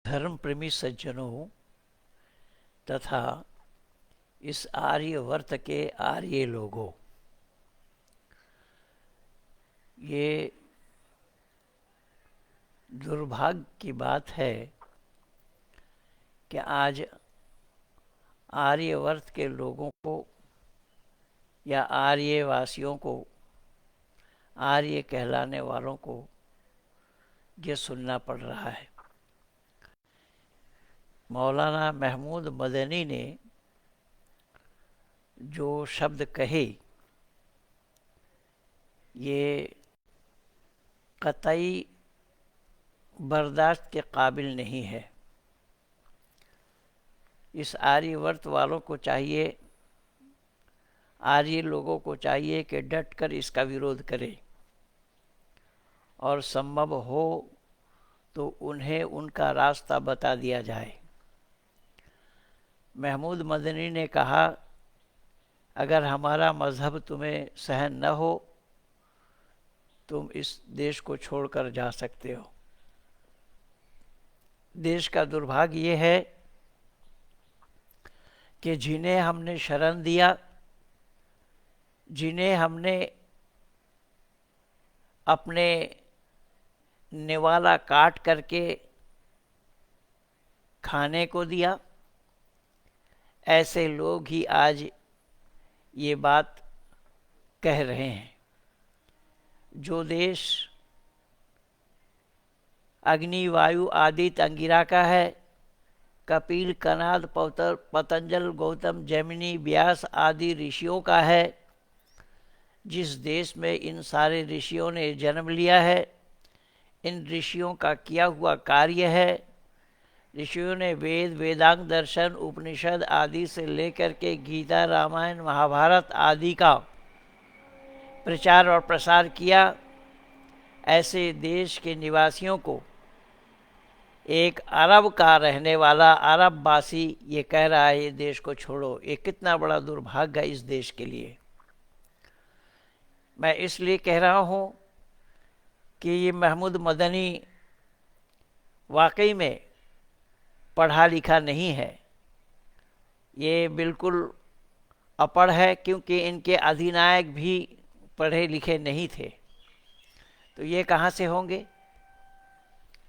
धर्म प्रेमी सज्जनों तथा इस आर्यवर्त के आर्य लोगों, ये दुर्भाग्य की बात है कि आज आर्यवर्त के लोगों को या आर्यवासियों को, आर्य कहलाने वालों को ये सुनना पड़ रहा है। मौलाना महमूद मदनी ने जो शब्द कहे ये कतई बर्दाश्त के काबिल नहीं है। इस आर्यवर्त वालों को चाहिए, आर्य लोगों को चाहिए कि डट कर इसका विरोध करें और संभव हो तो उन्हें उनका रास्ता बता दिया जाए। महमूद मदनी ने कहा, अगर हमारा मज़हब तुम्हें सहन न हो तुम इस देश को छोड़कर जा सकते हो। देश का दुर्भाग्य ये है कि जिन्हें हमने शरण दिया, जिन्हें हमने अपने निवाला काट करके खाने को दिया, ऐसे लोग ही आज ये बात कह रहे हैं। जो देश अग्नि, वायु, आदित्य, अंगिरा का है, कपिल, कनाद, पतंजल, गौतम, जैमिनी, व्यास आदि ऋषियों का है, जिस देश में इन सारे ऋषियों ने जन्म लिया है, इन ऋषियों का किया हुआ कार्य है। ऋषियों ने वेद, वेदांग, दर्शन, उपनिषद आदि से लेकर के गीता, रामायण, महाभारत आदि का प्रचार और प्रसार किया। ऐसे देश के निवासियों को एक अरब का रहने वाला अरबवासी ये कह रहा है ये देश को छोड़ो। ये कितना बड़ा दुर्भाग्य है इस देश के लिए। मैं इसलिए कह रहा हूँ कि ये महमूद मदनी वाकई में पढ़ा लिखा नहीं है, ये बिल्कुल अपढ़ है, क्योंकि इनके अधिनायक भी पढ़े लिखे नहीं थे। तो ये कहाँ से होंगे?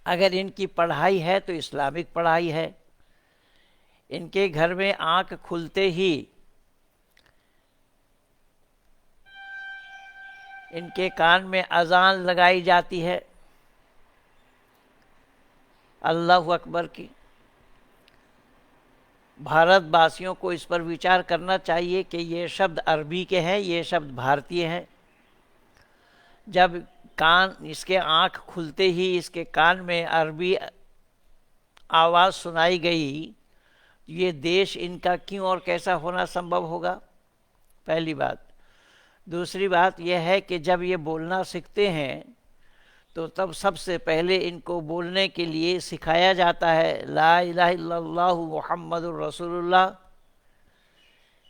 अगर इनकी पढ़ाई है तो इस्लामिक पढ़ाई है। इनके घर में आंख खुलते ही इनके कान में अजान लगाई जाती है अल्लाहु अकबर की। भारतवासियों को इस पर विचार करना चाहिए कि ये शब्द अरबी के हैं, ये शब्द भारतीय हैं। जब कान, इसके आँख खुलते ही इसके कान में अरबी आवाज़ सुनाई गई, ये देश इनका क्यों और कैसा होना संभव होगा? पहली बात। दूसरी बात यह है कि जब ये बोलना सीखते हैं तो तब सबसे पहले इनको बोलने के लिए सिखाया जाता है ला इलाहा इल्लल्लाह मुहम्मदुर रसूलुल्लाह,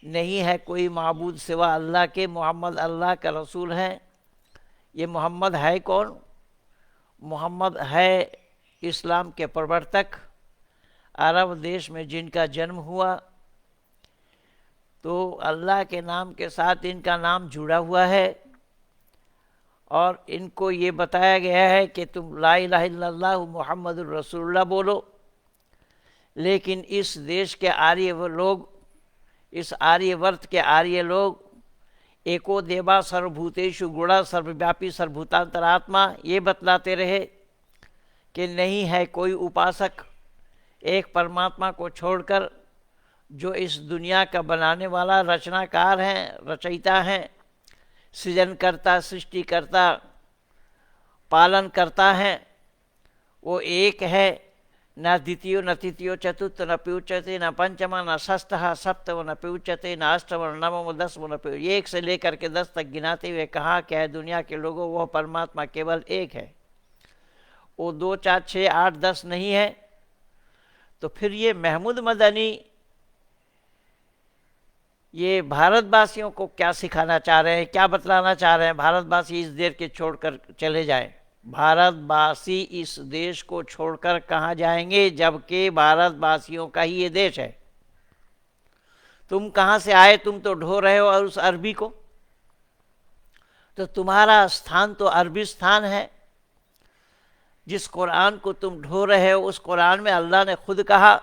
नहीं है कोई माबूद सिवा अल्लाह के, मोहम्मद अल्लाह का रसूल है। ये मोहम्मद है कौन? मोहम्मद है इस्लाम के प्रवर्तक, अरब देश में जिनका जन्म हुआ, तो अल्लाह के नाम के साथ इनका नाम जुड़ा हुआ है और इनको ये बताया गया है कि तुम ला इलाहा इल्लल्लाह मुहम्मदुर रसूलुल्लाह बोलो। लेकिन इस देश के आर्य लोग, इस आर्यवर्त के आर्य लोग एको देवा सर्वभूतेषु गुणा सर्वव्यापी सर्वभूतांतरात्मा ये बतलाते रहे कि नहीं है कोई उपासक एक परमात्मा को छोड़कर, जो इस दुनिया का बनाने वाला रचनाकार हैं, रचयिता हैं, सृजनकर्ता, सृष्टिकर्ता, पालन करता है, वो एक है। न द्वितीयो न तृतीयो चतुर्थ न प्युच्यते न पंचमा न षष्ठः सप्तम न प्युच्यते न अष्टम न नवम दसम न प्यु। एक से लेकर के 10 तक गिनाते हुए कहा क्या है दुनिया के लोगों, वह परमात्मा केवल एक है, वो 2 4 6 8 10 नहीं है। तो फिर ये महमूद मदनी ये भारतवासियों को क्या सिखाना चाह रहे हैं, क्या बतलाना चाह रहे हैं? भारतवासी इस देश के छोड़कर चले जाएं। भारतवासी इस देश को छोड़कर कहाँ जाएंगे, जबकि भारतवासियों का ही ये देश है। तुम कहाँ से आए, तुम तो ढो रहे हो और उस अरबी को, तो तुम्हारा स्थान तो अरबी स्थान है। जिस कुरान को तुम ढो रहे हो उस कुरान में अल्लाह ने खुद कहा,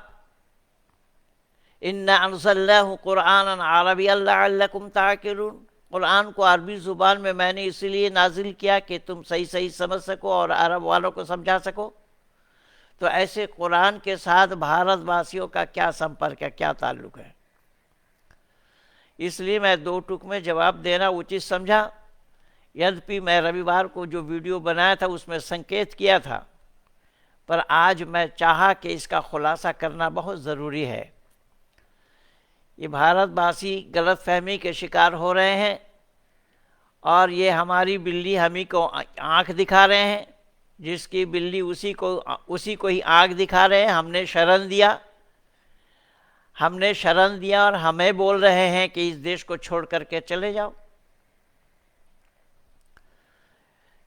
इन्ना अंज़लनाहु कुरानन अरबिय्यन लअल्लकुम ताक़िलून, कुरान को अरबी ज़ुबान में मैंने इसीलिए नाजिल किया कि तुम सही सही समझ सको और अरब वालों को समझा सको। तो ऐसे कुरान के साथ भारतवासियों का क्या संपर्क है, क्या ताल्लुक़ है? इसलिए मैं दो टुक में जवाब देना उचित समझा। यद्यपि मैं रविवार को जो वीडियो बनाया था उसमें संकेत किया था, पर आज मैं चाहा कि इसका खुलासा करना बहुत ज़रूरी है। ये भारतवासी गलतफहमी के शिकार हो रहे हैं और ये हमारी बिल्ली हमी को आँख दिखा रहे हैं, जिसकी बिल्ली उसी को ही आँख दिखा रहे हैं। हमने शरण दिया और हमें बोल रहे हैं कि इस देश को छोड़ करके चले जाओ,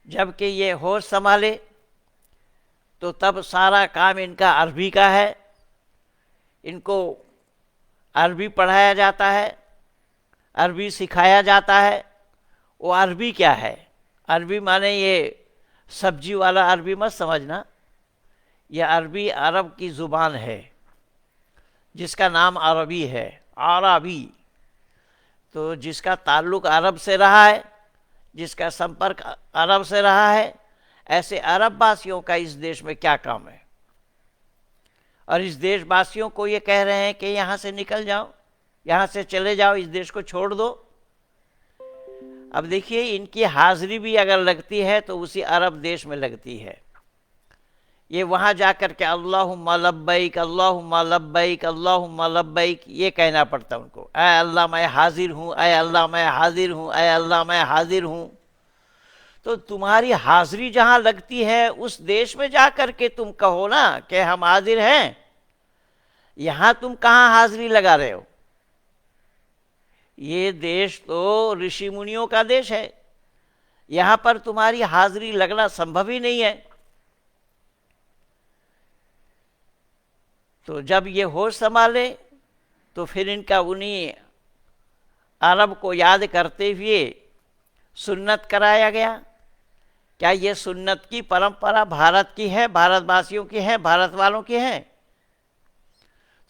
जबकि ये होश संभाले तो तब सारा काम इनका अरबी का है। इनको अरबी पढ़ाया जाता है, अरबी सिखाया जाता है। वो अरबी क्या है? अरबी माने ये सब्जी वाला अरबी मत समझना। यह अरबी अरब की ज़ुबान है जिसका नाम अरबी है, अरबी। तो जिसका ताल्लुक़ अरब से रहा है, जिसका संपर्क अरब से रहा है, ऐसे अरब वासियों का इस देश में क्या काम है? और इस देशवासियों को ये कह रहे हैं कि यहाँ से निकल जाओ, यहाँ से चले जाओ, इस देश को छोड़ दो। अब देखिए, इनकी हाजिरी भी अगर लगती है तो उसी अरब देश में लगती है। ये वहाँ जा कर के अल्लाहुम्मा लब्बैक, अल्लाहुम्मा लब्बैक, अल्लाहुम्मा लब्बैक ये कहना पड़ता उनको। ऐ अल्लाह मैं हाजिर हूँ, ऐ अल्लाह मैं हाजिर हूँ, ऐ अल्लाह मैं हाजिर हूँ। तो तुम्हारी हाजिरी जहाँ लगती है उस देश में जा कर के तुम कहो ना कि हम हाजिर हैं। यहाँ तुम कहाँ हाजिरी लगा रहे हो? ये देश तो ऋषि मुनियों का देश है, यहाँ पर तुम्हारी हाजिरी लगना संभव ही नहीं है। तो जब ये होश संभाले तो फिर इनका उन्हीं अरब को याद करते हुए सुन्नत कराया गया। क्या ये सुन्नत की परंपरा भारत की है, भारतवासियों की है, भारत वालों की है?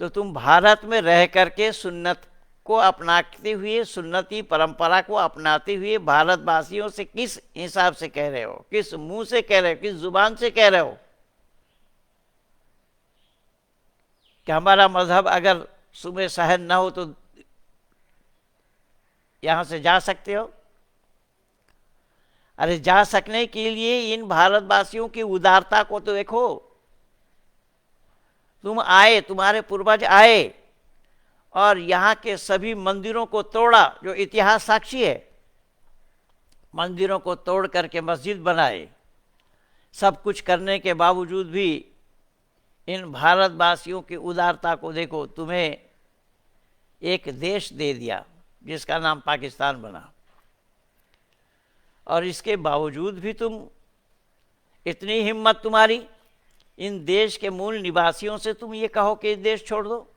तो तुम भारत में रह करके सुन्नत को अपनाते हुए, सुन्नती परंपरा को अपनाते हुए भारतवासियों से किस हिसाब से कह रहे हो, किस मुंह से कह रहे हो, किस जुबान से कह रहे हो कि हमारा मजहब अगर सुबह सहन ना हो तो यहाँ से जा सकते हो? अरे जा सकने के लिए इन भारतवासियों की उदारता को तो देखो। तुम आए, तुम्हारे पूर्वज आए और यहाँ के सभी मंदिरों को तोड़ा, जो इतिहास साक्षी है। मंदिरों को तोड़ करके मस्जिद बनाए। सब कुछ करने के बावजूद भी इन भारतवासियों की उदारता को देखो। तुम्हें एक देश दे दिया जिसका नाम पाकिस्तान बना, और इसके बावजूद भी तुम, इतनी हिम्मत तुम्हारी, इन देश के मूल निवासियों से तुम ये कहो कि देश छोड़ दो।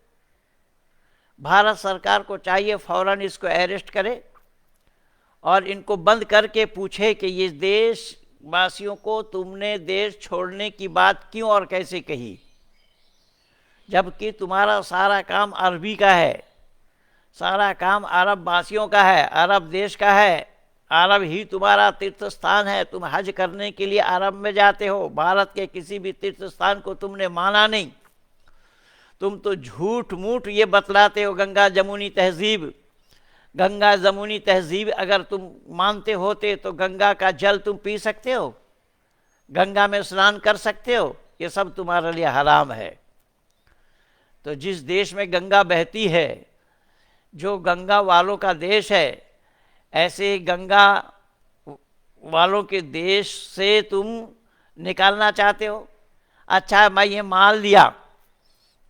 भारत सरकार को चाहिए फौरन इसको अरेस्ट करे और इनको बंद करके पूछे कि ये देशवासियों को तुमने देश छोड़ने की बात क्यों और कैसे कही, जबकि तुम्हारा सारा काम अरबी का है, सारा काम अरब वासियों का है, अरब देश का है। अरब ही तुम्हारा तीर्थ स्थान है। तुम हज करने के लिए अरब में जाते हो, भारत के किसी भी तीर्थ स्थान को तुमने माना नहीं। तुम तो झूठ मूठ ये बतलाते हो गंगा जमुनी तहजीब। गंगा जमुनी तहजीब अगर तुम मानते होते तो गंगा का जल तुम पी सकते हो, गंगा में स्नान कर सकते हो। ये सब तुम्हारे लिए हराम है। तो जिस देश में गंगा बहती है, जो गंगा वालों का देश है, ऐसे गंगा वालों के देश से तुम निकालना चाहते हो। अच्छा, मैं ये मान लिया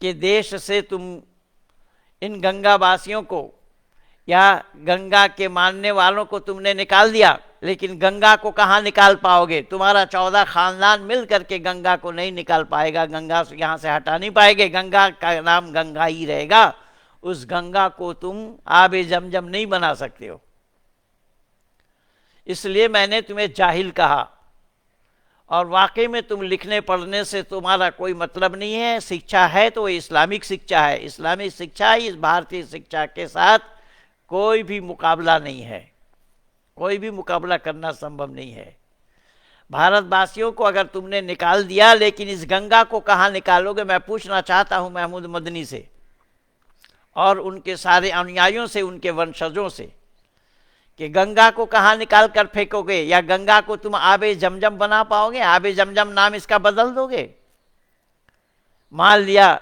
कि देश से तुम इन गंगा वासियों को या गंगा के मानने वालों को तुमने निकाल दिया, लेकिन गंगा को कहाँ निकाल पाओगे? तुम्हारा 14 खानदान मिल करके गंगा को नहीं निकाल पाएगा, गंगा से यहाँ से हटा नहीं पाएंगे। गंगा का नाम गंगा ही रहेगा। उस गंगा को तुम आबे जमजम नहीं बना सकते हो। इसलिए मैंने तुम्हें जाहिल कहा। और वाकई में तुम लिखने पढ़ने से तुम्हारा कोई मतलब नहीं है। शिक्षा है तो इस्लामिक शिक्षा है। इस्लामिक शिक्षा इस भारतीय शिक्षा के साथ कोई भी मुकाबला नहीं है। कोई भी मुकाबला करना संभव नहीं है। भारतवासियों को अगर तुमने निकाल दिया, लेकिन इस गंगा को कहाँ निकालोगे? मैं पूछना चाहता हूँ महमूद मदनी से और उनके सारे अनुयायियों से, उनके वंशजों से, कि गंगा को कहाँ निकाल कर फेंकोगे? या गंगा को तुम आबे जमजम बना पाओगे? आबे जमजम नाम इसका बदल दोगे? मान लिया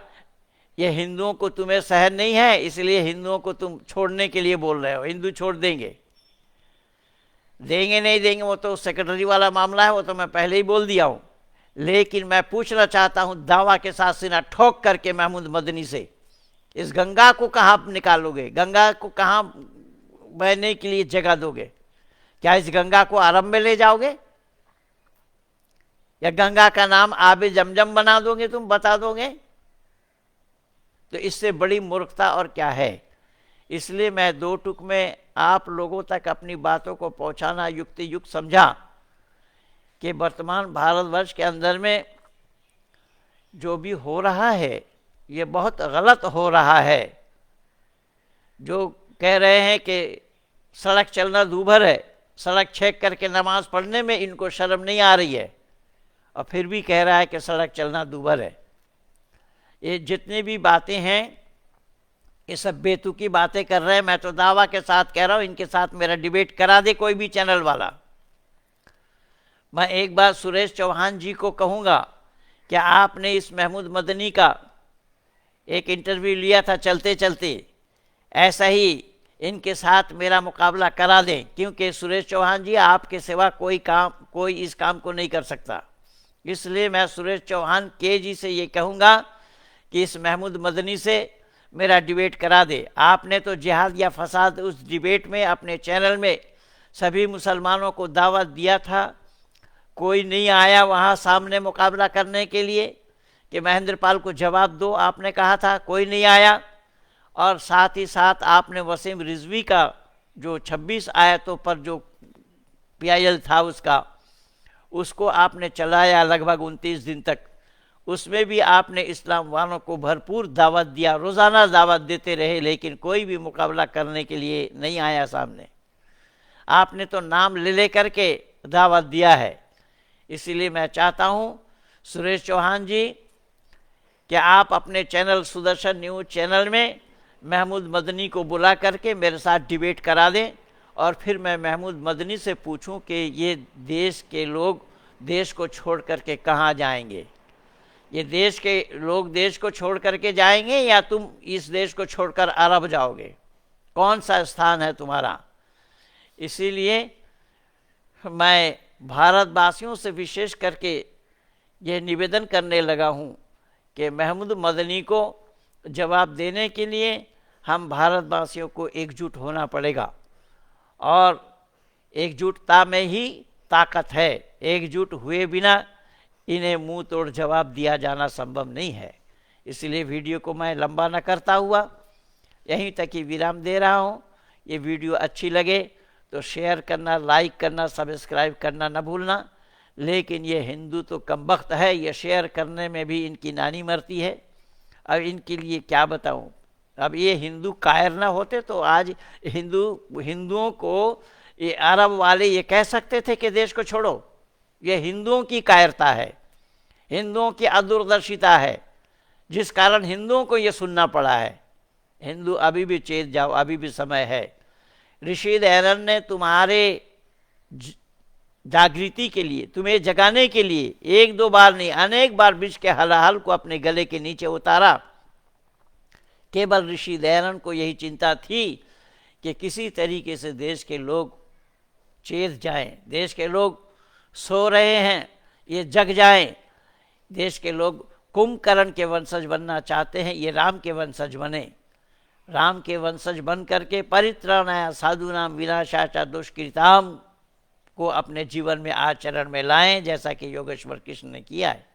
ये हिंदुओं को तुम्हें सहन नहीं है, इसलिए हिंदुओं को तुम छोड़ने के लिए बोल रहे हो। हिंदू छोड़ देंगे? देंगे नहीं देंगे वो तो सेक्रेटरी वाला मामला है, वो तो मैं पहले ही बोल दिया हूँ। लेकिन मैं पूछना चाहता हूँ दावा के साथ सीना ठोक करके महमूद मदनी से, इस गंगा को कहाँ निकालोगे? गंगा को कहाँ बहने के लिए जगह दोगे? क्या इस गंगा को आरंभ में ले जाओगे या गंगा का नाम आबे जमजम बना दोगे? तुम बता दोगे? तो इससे बड़ी मूर्खता और क्या है। इसलिए मैं दो टुक में आप लोगों तक अपनी बातों को पहुंचाना युक्ति युक्त समझा कि वर्तमान भारतवर्ष के अंदर में जो भी हो रहा है ये बहुत गलत हो रहा है। जो कह रहे हैं कि सड़क चलना दूभर है, सड़क छेक करके नमाज पढ़ने में इनको शर्म नहीं आ रही है, और फिर भी कह रहा है कि सड़क चलना दूभर है। ये जितनी भी बातें हैं ये सब बेतुकी बातें कर रहे हैं। मैं तो दावा के साथ कह रहा हूँ, इनके साथ मेरा डिबेट करा दे कोई भी चैनल वाला। मैं एक बार सुरेश चौहान जी को कहूँगा कि आपने इस महमूद मदनी का एक इंटरव्यू लिया था चलते चलते, ऐसा ही इनके साथ मेरा मुकाबला करा दें, क्योंकि सुरेश चौहान जी आपके सिवा कोई इस काम को नहीं कर सकता। इसलिए मैं सुरेश चौहान के जी से ये कहूँगा कि इस महमूद मदनी से मेरा डिबेट करा दे। आपने तो जिहाद या फसाद उस डिबेट में अपने चैनल में सभी मुसलमानों को दावत दिया था, कोई नहीं आया वहाँ सामने मुकाबला करने के लिए कि महेंद्र पाल को जवाब दो, आपने कहा था, कोई नहीं आया। और साथ ही साथ आपने वसीम रिजवी का जो 26 आयतों पर जो PIL था उसको आपने चलाया लगभग 29 दिन तक। उसमें भी आपने इस्लाम वालों को भरपूर दावत दिया, रोज़ाना दावत देते रहे, लेकिन कोई भी मुकाबला करने के लिए नहीं आया सामने। आपने तो नाम ले करके दावत दिया है। इसीलिए मैं चाहता हूँ सुरेश चौहान जी कि आप अपने चैनल सुदर्शन न्यूज़ चैनल में महमूद मदनी को बुला करके मेरे साथ डिबेट करा दें, और फिर मैं महमूद मदनी से पूछूं कि ये देश के लोग देश को छोड़ करके कहाँ जाएंगे? ये देश के लोग देश को छोड़ करके जाएंगे या तुम इस देश को छोड़कर अरब जाओगे? कौन सा स्थान है तुम्हारा? इसीलिए मैं भारतवासियों से विशेष करके ये निवेदन करने लगा हूँ कि महमूद मदनी को जवाब देने के लिए हम भारतवासियों को एकजुट होना पड़ेगा, और एकजुटता में ही ताकत है। एकजुट हुए बिना इन्हें मुंह तोड़ जवाब दिया जाना संभव नहीं है। इसलिए वीडियो को मैं लंबा न करता हुआ यहीं तक ही विराम दे रहा हूँ। ये वीडियो अच्छी लगे तो शेयर करना, लाइक करना, सब्सक्राइब करना न भूलना। लेकिन ये हिंदू तो कमबख्त है, ये शेयर करने में भी इनकी नानी मरती है। अब इनके लिए क्या बताऊं? अब ये हिंदू कायर ना होते तो आज हिंदुओं को ये अरब वाले ये कह सकते थे कि देश को छोड़ो। ये हिंदुओं की कायरता है, हिंदुओं की अदूरदर्शिता है, जिस कारण हिंदुओं को ये सुनना पड़ा है। हिंदू अभी भी चेत जाओ, अभी भी समय है। रशीद एरन ने तुम्हारे जागृति के लिए, तुम्हें जगाने के लिए एक दो बार नहीं अनेक बार विष के हलाहल को अपने गले के नीचे उतारा। केवल रशीद एरन को यही चिंता थी कि किसी तरीके से देश के लोग चेत जाएं, देश के लोग सो रहे हैं ये जग जाएं। देश के लोग कुंभकर्ण के वंशज बनना चाहते हैं, ये राम के वंशज बने। राम के वंशज बन करके परित्राणाय साधूनाम विनाशाय च दुष्कृताम को अपने जीवन में आचरण में लाएं, जैसा कि योगेश्वर कृष्ण ने किया है।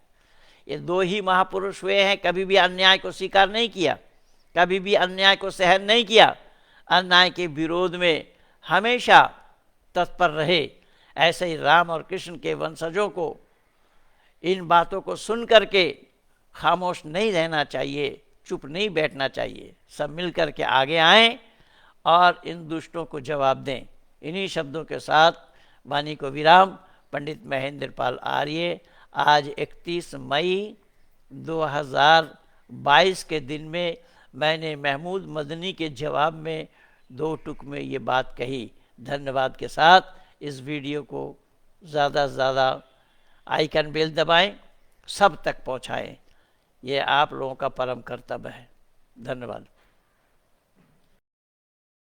ये दो ही महापुरुष हुए हैं, कभी भी अन्याय को स्वीकार नहीं किया, कभी भी अन्याय को सहन नहीं किया, अन्याय के विरोध में हमेशा तत्पर रहे। ऐसे ही राम और कृष्ण के वंशजों को इन बातों को सुन करके खामोश नहीं रहना चाहिए, चुप नहीं बैठना चाहिए, सब मिल कर के आगे आएं और इन दुष्टों को जवाब दें। इन्हीं शब्दों के साथ वाणी को विराम। पंडित महेंद्र पाल आर्य। आज 31 मई 2022 के दिन में मैंने महमूद मदनी के जवाब में 2 टुक में ये बात कही। धन्यवाद के साथ इस वीडियो को ज़्यादा से ज़्यादा आइकन बेल दबाएं, सब तक पहुंचाएं। ये आप लोगों का परम कर्तव्य है। धन्यवाद।